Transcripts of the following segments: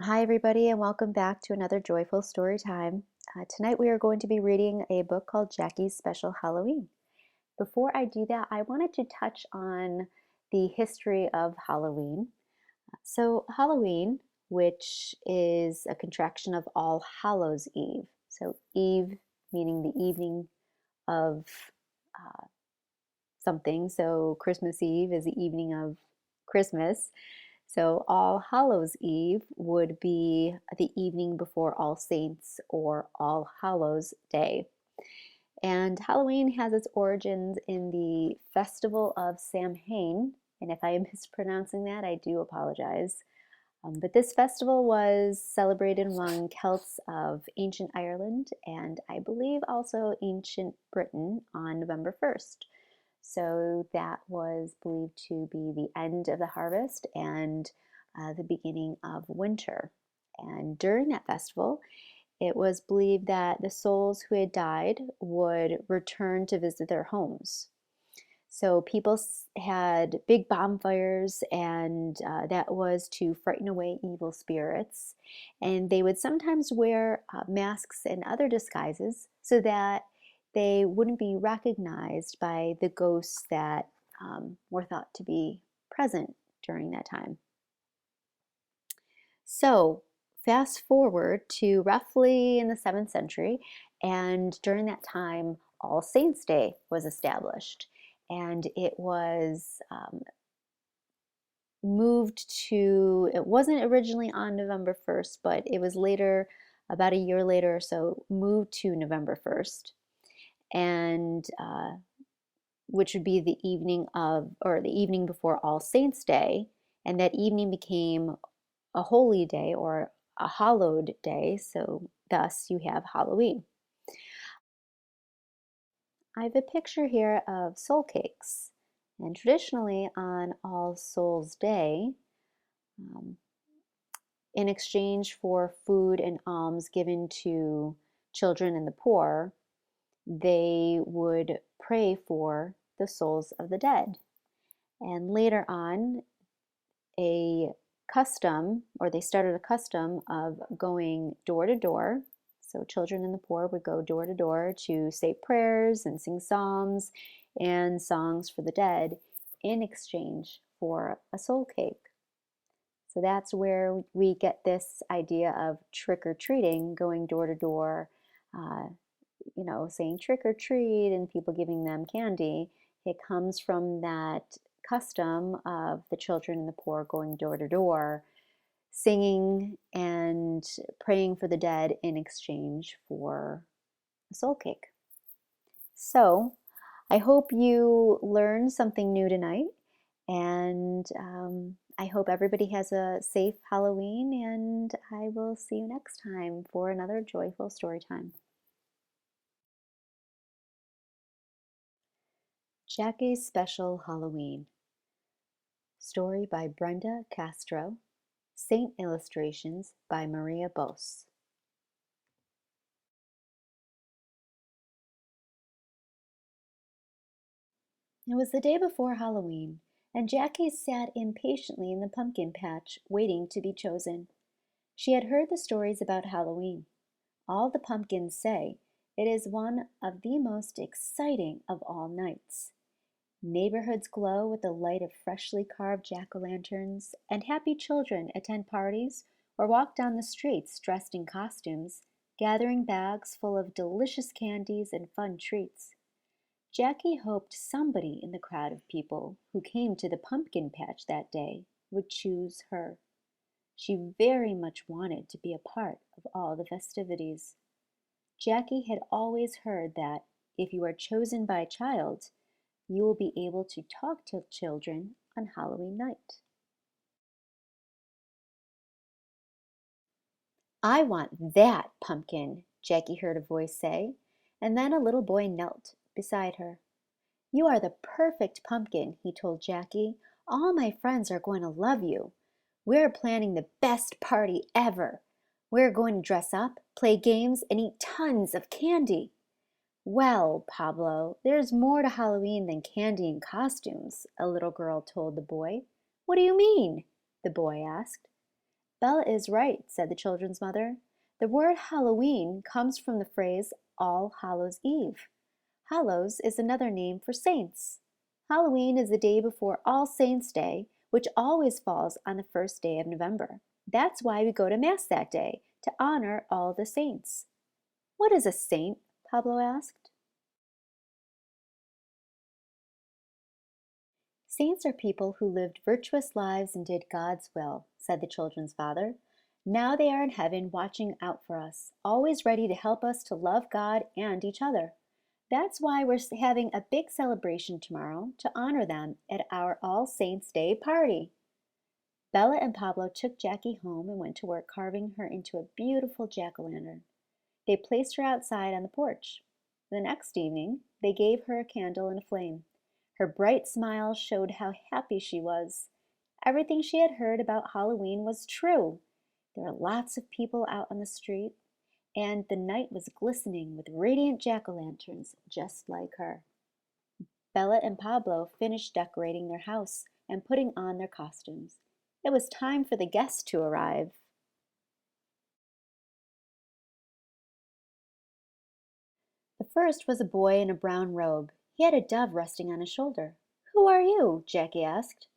Hi, everybody, and welcome back to another joyful story time. Tonight, we are going to be reading a book called Jackie's Special Halloween. Before I do that, I wanted to touch on the history of Halloween. So, Halloween, which is a contraction of All Hallows Eve, so Eve meaning the evening of uh, something, so Christmas Eve is the evening of Christmas. So All Hallows Eve would be the evening before All Saints or All Hallows Day. And Halloween has its origins in the Festival of Samhain. And if I am mispronouncing that, I do apologize. But this festival was celebrated among Celts of ancient Ireland and I believe also ancient Britain on November 1st. So that was believed to be the end of the harvest and the beginning of winter. And during that festival, it was believed that the souls who had died would return to visit their homes. So people had big bonfires, and that was to frighten away evil spirits. And they would sometimes wear masks and other disguises so that they wouldn't be recognized by the ghosts that were thought to be present during that time. So, fast forward to roughly in the 7th century, and during that time, All Saints' Day was established. And it was moved to, it wasn't originally on November 1st, but it was later, about a year later or so, moved to November 1st. And which would be the evening of, or the evening before All Saints' Day. And that evening became a holy day or a hallowed day, so thus you have Halloween. I have a picture here of soul cakes, and traditionally on All Souls' Day, um, in exchange for food and alms given to children and the poor, they would pray for the souls of the dead. And later on, a custom, or they started a custom of going door to door. So children and the poor would go door to door to say prayers and sing psalms and songs for the dead in exchange for a soul cake. So that's where we get this idea of trick or treating, going door to door, uh, saying trick or treat and people giving them candy. It comes from that custom of the children and the poor going door to door, singing and praying for the dead in exchange for a soul cake. So I hope you learned something new tonight, and I hope everybody has a safe Halloween, and I will see you next time for another joyful story time. Jackie's Special Halloween. Story by Brenda Castro. Saint illustrations by Maria Boas. It was the day before Halloween, and Jackie sat impatiently in the pumpkin patch, waiting to be chosen. She had heard the stories about Halloween. All the pumpkins say it is one of the most exciting of all nights. Neighborhoods glow with the light of freshly carved jack-o'-lanterns, and happy children attend parties or walk down the streets dressed in costumes, gathering bags full of delicious candies and fun treats. Jackie hoped somebody in the crowd of people who came to the pumpkin patch that day would choose her. She very much wanted to be a part of all the festivities. Jackie had always heard that if you are chosen by a child, you will be able to talk to children on Halloween night. I want that pumpkin, Jackie heard a voice say, and then a little boy knelt beside her. You are the perfect pumpkin, he told Jackie. All my friends are going to love you. We're planning the best party ever. We're going to dress up, play games, and eat tons of candy. Well, Pablo, there's more to Halloween than candy and costumes, a little girl told the boy. What do you mean? The boy asked. Bella is right, said the children's mother. The word Halloween comes from the phrase All Hallows Eve. Hallows is another name for saints. Halloween is the day before All Saints' Day, which always falls on the first day of November. That's why we go to Mass that day, to honor all the saints. What is a saint? Pablo asked. Saints are people who lived virtuous lives and did God's will, said the children's father. Now they are in heaven watching out for us, always ready to help us to love God and each other. That's why we're having a big celebration tomorrow to honor them at our All Saints' Day party. Bella and Pablo took Jackie home and went to work carving her into a beautiful jack-o'-lantern. They placed her outside on the porch. The next evening, they gave her a candle and a flame. Her bright smile showed how happy she was. Everything she had heard about Halloween was true. There were lots of people out on the street, and the night was glistening with radiant jack-o'-lanterns just like her. Bella and Pablo finished decorating their house and putting on their costumes. It was time for the guests to arrive. The first was a boy in a brown robe. He had a dove resting on his shoulder. "Who are you?" Jackie asked.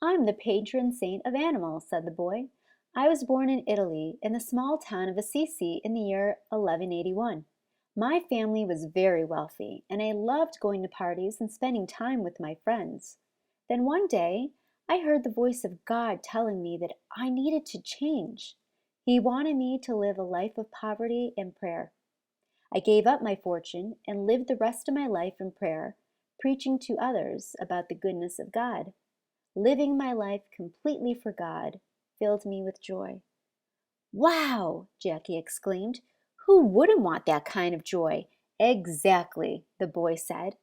"I'm the patron saint of animals," said the boy. "I was born in Italy, in the small town of Assisi in the year 1181. My family was very wealthy, and I loved going to parties and spending time with my friends. Then one day, I heard the voice of God telling me that I needed to change. He wanted me to live a life of poverty and prayer. I gave up my fortune and lived the rest of my life in prayer, preaching to others about the goodness of God. Living my life completely for God filled me with joy." "Wow!" Jackie exclaimed. "Who wouldn't want that kind of joy?" "Exactly," the boy said.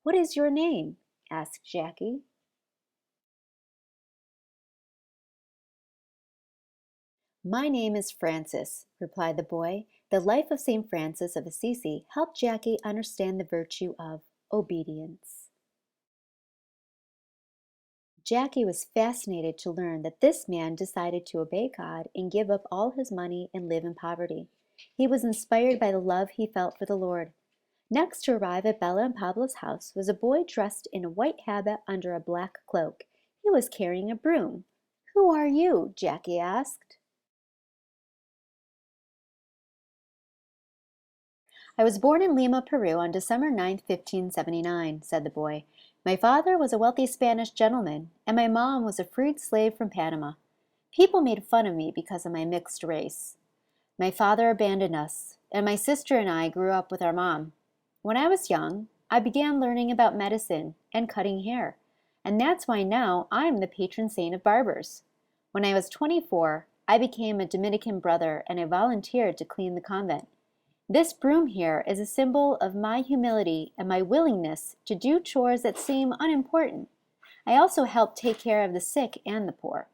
"What is your name?" asked Jackie. "My name is Francis," replied the boy. The life of St. Francis of Assisi helped Jackie understand the virtue of obedience. Jackie was fascinated to learn that this man decided to obey God and give up all his money and live in poverty. He was inspired by the love he felt for the Lord. Next to arrive at Bella and Pablo's house was a boy dressed in a white habit under a black cloak. He was carrying a broom. "Who are you?" Jackie asked. "I was born in Lima, Peru on December 9, 1579, said the boy. "My father was a wealthy Spanish gentleman, and my mom was a freed slave from Panama. People made fun of me because of my mixed race. My father abandoned us, and my sister and I grew up with our mom. When I was young, I began learning about medicine and cutting hair, and that's why now I'm the patron saint of barbers. When I was 24, I became a Dominican brother and I volunteered to clean the convent. This broom here is a symbol of my humility and my willingness to do chores that seem unimportant. I also help take care of the sick and the poor."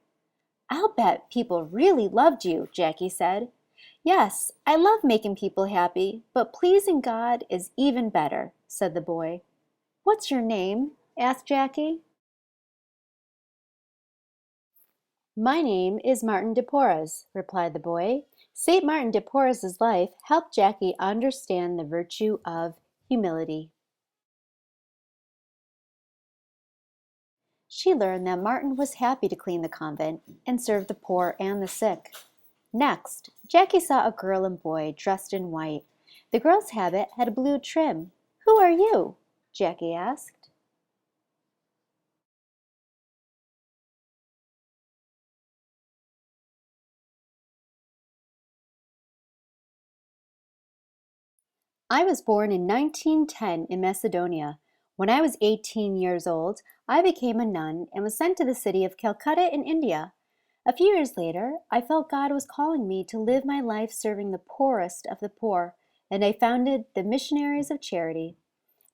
"I'll bet people really loved you," Jackie said. "Yes, I love making people happy, but pleasing God is even better," said the boy. "What's your name?" asked Jackie. "My name is Martin de Porres," replied the boy. St. Martin de Porres' life helped Jackie understand the virtue of humility. She learned that Martin was happy to clean the convent and serve the poor and the sick. Next, Jackie saw a girl and boy dressed in white. The girl's habit had a blue trim. "Who are you?" Jackie asked. "I was born in 1910 in Macedonia. When I was 18 years old, I became a nun and was sent to the city of Calcutta in India. A few years later, I felt God was calling me to live my life serving the poorest of the poor, and I founded the Missionaries of Charity.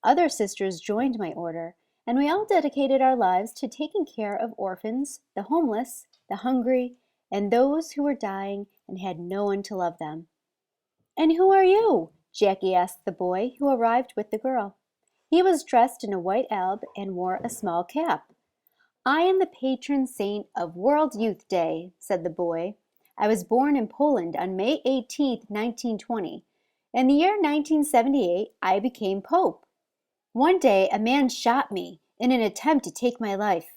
Other sisters joined my order, and we all dedicated our lives to taking care of orphans, the homeless, the hungry, and those who were dying and had no one to love them." "And who are you?" Jackie asked the boy who arrived with the girl. He was dressed in a white alb and wore a small cap. "I am the patron saint of World Youth Day," said the boy. I was born in Poland on May 18th, 1920. In the year 1978, I became Pope. One day, a man shot me in an attempt to take my life.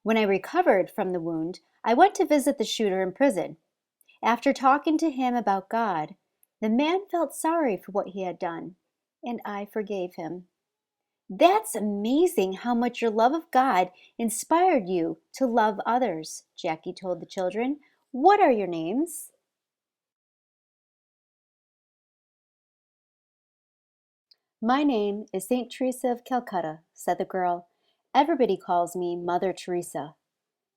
When I recovered from the wound, I went to visit the shooter in prison. After talking to him about God, the man felt sorry for what he had done, and I forgave him. That's amazing how much your love of God inspired you to love others, Jackie told the children. What are your names? My name is St. Teresa of Calcutta, said the girl. Everybody calls me Mother Teresa.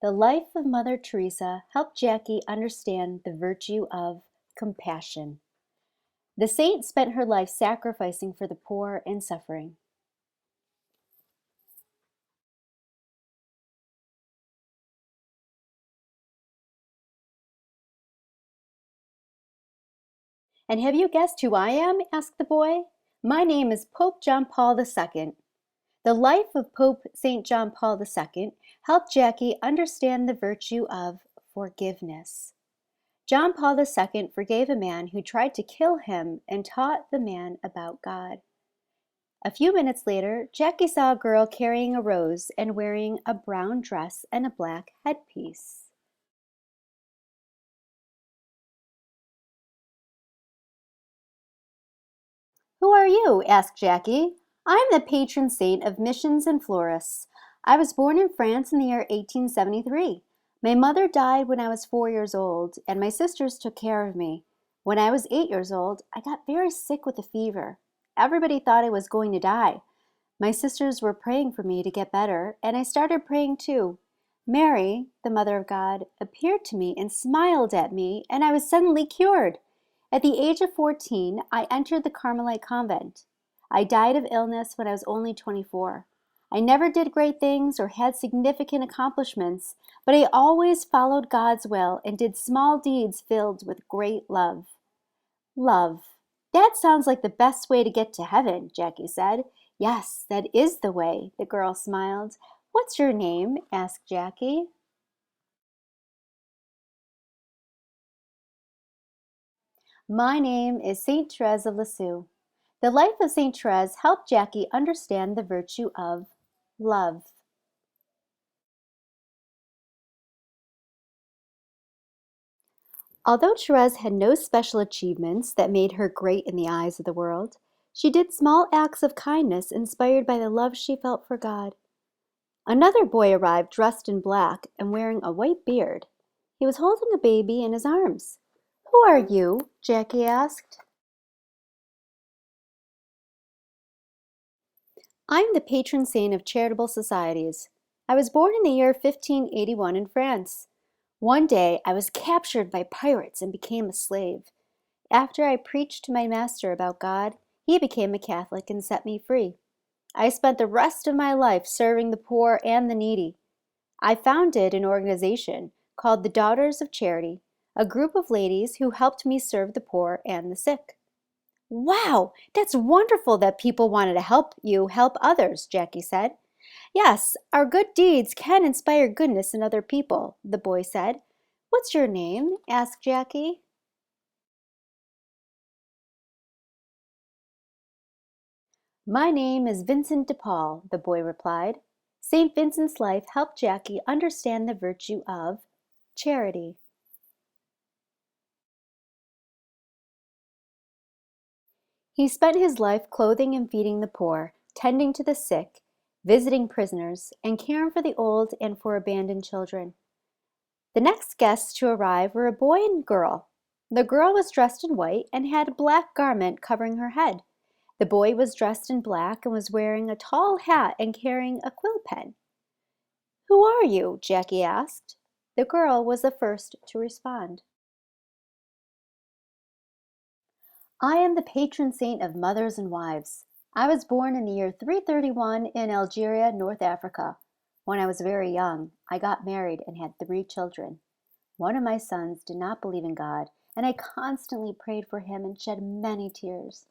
The life of Mother Teresa helped Jackie understand the virtue of compassion. The saint spent her life sacrificing for the poor and suffering. And have you guessed who I am? Asked the boy. My name is Pope John Paul II. The life of Pope St. John Paul II helped Jackie understand the virtue of forgiveness. John Paul II forgave a man who tried to kill him and taught the man about God. A few minutes later, Jackie saw a girl carrying a rose and wearing a brown dress and a black headpiece. Who are you? Asked Jackie. I'm the patron saint of missions and florists. I was born in France in the year 1873. My mother died when I was 4 years old, and my sisters took care of me. When I was 8 years old, I got very sick with a fever. Everybody thought I was going to die. My sisters were praying for me to get better, and I started praying too. Mary, the Mother of God, appeared to me and smiled at me, and I was suddenly cured. At the age of 14, I entered the Carmelite convent. I died of illness when I was only 24. I never did great things or had significant accomplishments, but I always followed God's will and did small deeds filled with great love. Love. That sounds like the best way to get to heaven, Jackie said. Yes, that is the way, the girl smiled. What's your name? Asked Jackie. My name is Saint Therese of Lisieux. The life of Saint Therese helped Jackie understand the virtue of love. Although Therese had no special achievements that made her great in the eyes of the world, she did small acts of kindness inspired by the love she felt for God. Another boy arrived dressed in black and wearing a white beard. He was holding a baby in his arms. Who are you? Jackie asked. I'm the patron saint of charitable societies. I was born in the year 1581 in France. One day I was captured by pirates and became a slave. After I preached to my master about God, he became a Catholic and set me free. I spent the rest of my life serving the poor and the needy. I founded an organization called the Daughters of Charity, a group of ladies who helped me serve the poor and the sick. Wow, that's wonderful that people wanted to help you help others, Jackie said. Yes, our good deeds can inspire goodness in other people, the boy said. What's your name? Asked Jackie. My name is Vincent de Paul, the boy replied. St. Vincent's life helped Jackie understand the virtue of charity. He spent his life clothing and feeding the poor, tending to the sick, visiting prisoners, and caring for the old and for abandoned children. The next guests to arrive were a boy and girl. The girl was dressed in white and had a black garment covering her head. The boy was dressed in black and was wearing a tall hat and carrying a quill pen. Who are you? Jackie asked. The girl was the first to respond. I am the patron saint of mothers and wives. I was born in the year 331 in Algeria, North Africa. When I was very young, I got married and had 3 children. One of my sons did not believe in God, and I constantly prayed for him and shed many tears.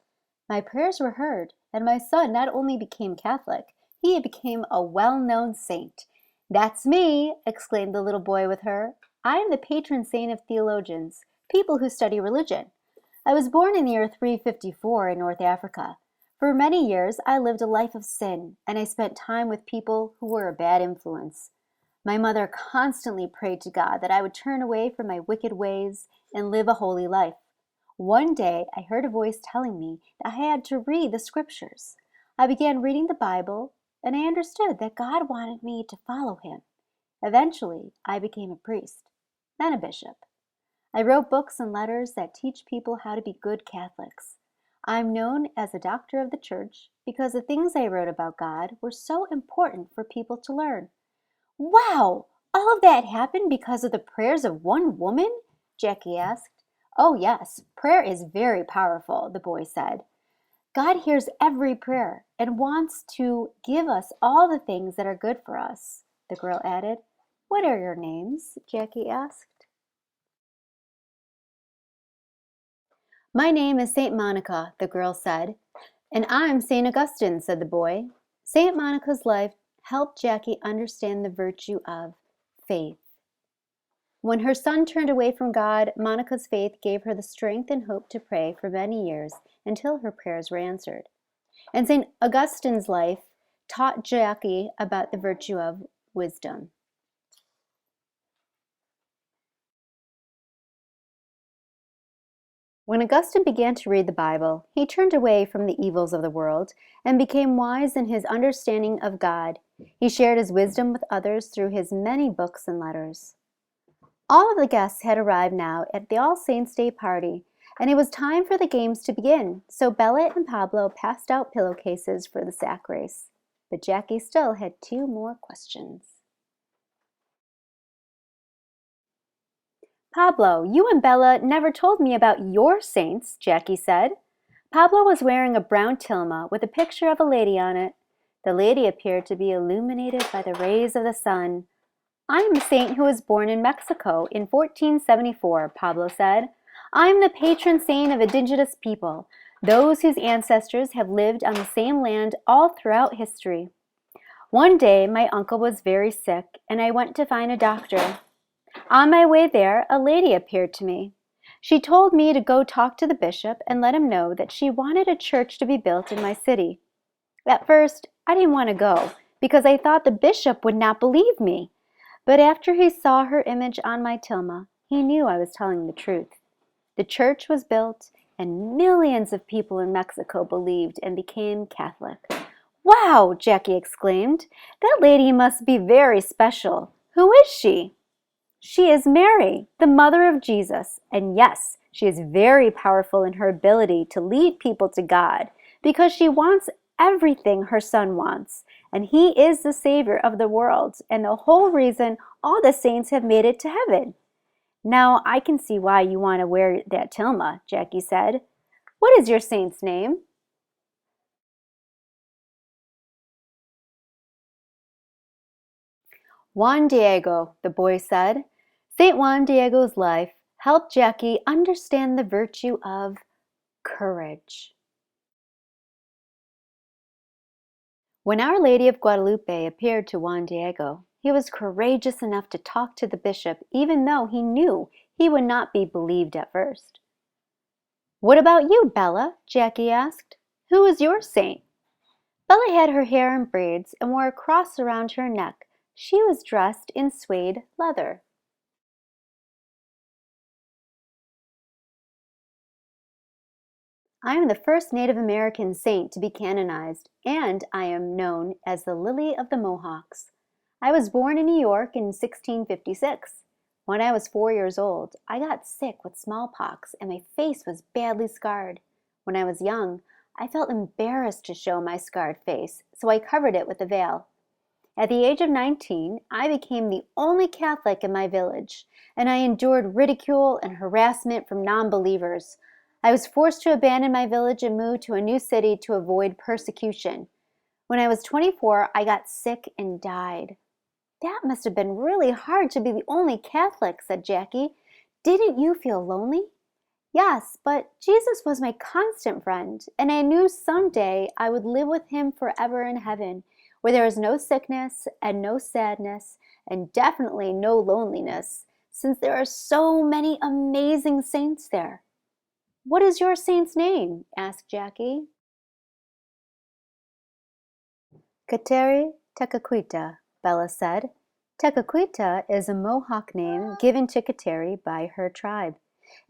My prayers were heard, and my son not only became Catholic, he became a well-known saint. That's me, exclaimed the little boy with her. I am the patron saint of theologians, people who study religion. I was born in the year 354 in North Africa. For many years, I lived a life of sin, and I spent time with people who were a bad influence. My mother constantly prayed to God that I would turn away from my wicked ways and live a holy life. One day, I heard a voice telling me that I had to read the scriptures. I began reading the Bible, and I understood that God wanted me to follow him. Eventually, I became a priest, then a bishop. I wrote books and letters that teach people how to be good Catholics. I'm known as a doctor of the church because the things I wrote about God were so important for people to learn. Wow! All of that happened because of the prayers of one woman? Jackie asked. Oh, yes, prayer is very powerful, the boy said. God hears every prayer and wants to give us all the things that are good for us, the girl added. What are your names? Jackie asked. My name is Saint Monica, the girl said. And I'm Saint Augustine, said the boy. Saint Monica's life helped Jackie understand the virtue of faith. When her son turned away from God, Monica's faith gave her the strength and hope to pray for many years until her prayers were answered. And St. Augustine's life taught Jackie about the virtue of wisdom. When Augustine began to read the Bible, he turned away from the evils of the world and became wise in his understanding of God. He shared his wisdom with others through his many books and letters. All of the guests had arrived now at the All Saints' Day party, and it was time for the games to begin, so Bella and Pablo passed out pillowcases for the sack race. But Jackie still had two more questions. Pablo, you and Bella never told me about your saints, Jackie said. Pablo was wearing a brown tilma with a picture of a lady on it. The lady appeared to be illuminated by the rays of the sun. I am a saint who was born in Mexico in 1474, Pablo said. I am the patron saint of indigenous people, those whose ancestors have lived on the same land all throughout history. One day, my uncle was very sick, and I went to find a doctor. On my way there, a lady appeared to me. She told me to go talk to the bishop and let him know that she wanted a church to be built in my city. At first, I didn't want to go because I thought the bishop would not believe me. But after he saw her image on my tilma, he knew I was telling the truth. The church was built, and millions of people in Mexico believed and became Catholic. Wow, Jackie exclaimed. That lady must be very special. Who is she? She is Mary, the mother of Jesus, and yes, she is very powerful in her ability to lead people to God because she wants everything her son wants, and he is the Savior of the world and the whole reason all the saints have made it to heaven. Now I can see why you want to wear that tilma, Jackie said. What is your saint's name? Juan Diego, the boy said. St. Juan Diego's life helped Jackie understand the virtue of courage. When Our Lady of Guadalupe appeared to Juan Diego, he was courageous enough to talk to the bishop even though he knew he would not be believed at first. What about you, Bella? Jackie asked. Who is your saint? Bella had her hair in braids and wore a cross around her neck. She was dressed in suede leather. I am the first Native American saint to be canonized, and I am known as the Lily of the Mohawks. I was born in New York in 1656. When I was 4 years old, I got sick with smallpox and my face was badly scarred. When I was young, I felt embarrassed to show my scarred face, so I covered it with a veil. At the age of 19, I became the only Catholic in my village, and I endured ridicule and harassment from non-believers. I was forced to abandon my village and move to a new city to avoid persecution. When I was 24, I got sick and died. That must have been really hard to be the only Catholic, said Jackie. Didn't you feel lonely? Yes, but Jesus was my constant friend, and I knew someday I would live with him forever in heaven, where there is no sickness and no sadness and definitely no loneliness. since there are so many amazing saints there. What is your saint's name? Asked Jackie. Kateri Tekakwitha, Bella said. Tekakwitha is a Mohawk name given to Kateri by her tribe.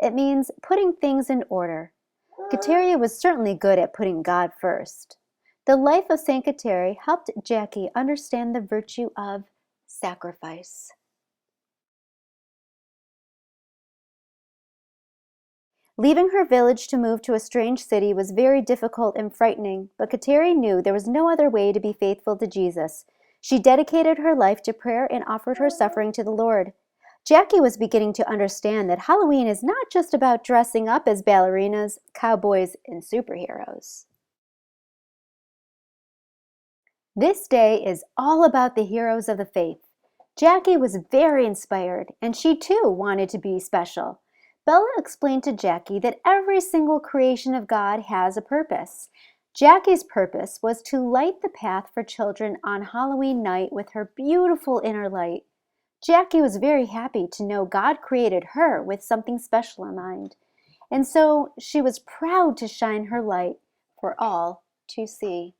It means putting things in order. Kateri was certainly good at putting God first. The life of Saint Kateri helped Jackie understand the virtue of sacrifice. Leaving her village to move to a strange city was very difficult and frightening, but Kateri knew there was no other way to be faithful to Jesus. She dedicated her life to prayer and offered her suffering to the Lord. Jackie was beginning to understand that Halloween is not just about dressing up as ballerinas, cowboys, and superheroes. This day is all about the heroes of the faith. Jackie was very inspired, and she too wanted to be special. Bella explained to Jackie that every single creation of God has a purpose. Jackie's purpose was to light the path for children on Halloween night with her beautiful inner light. Jackie was very happy to know God created her with something special in mind, and so she was proud to shine her light for all to see.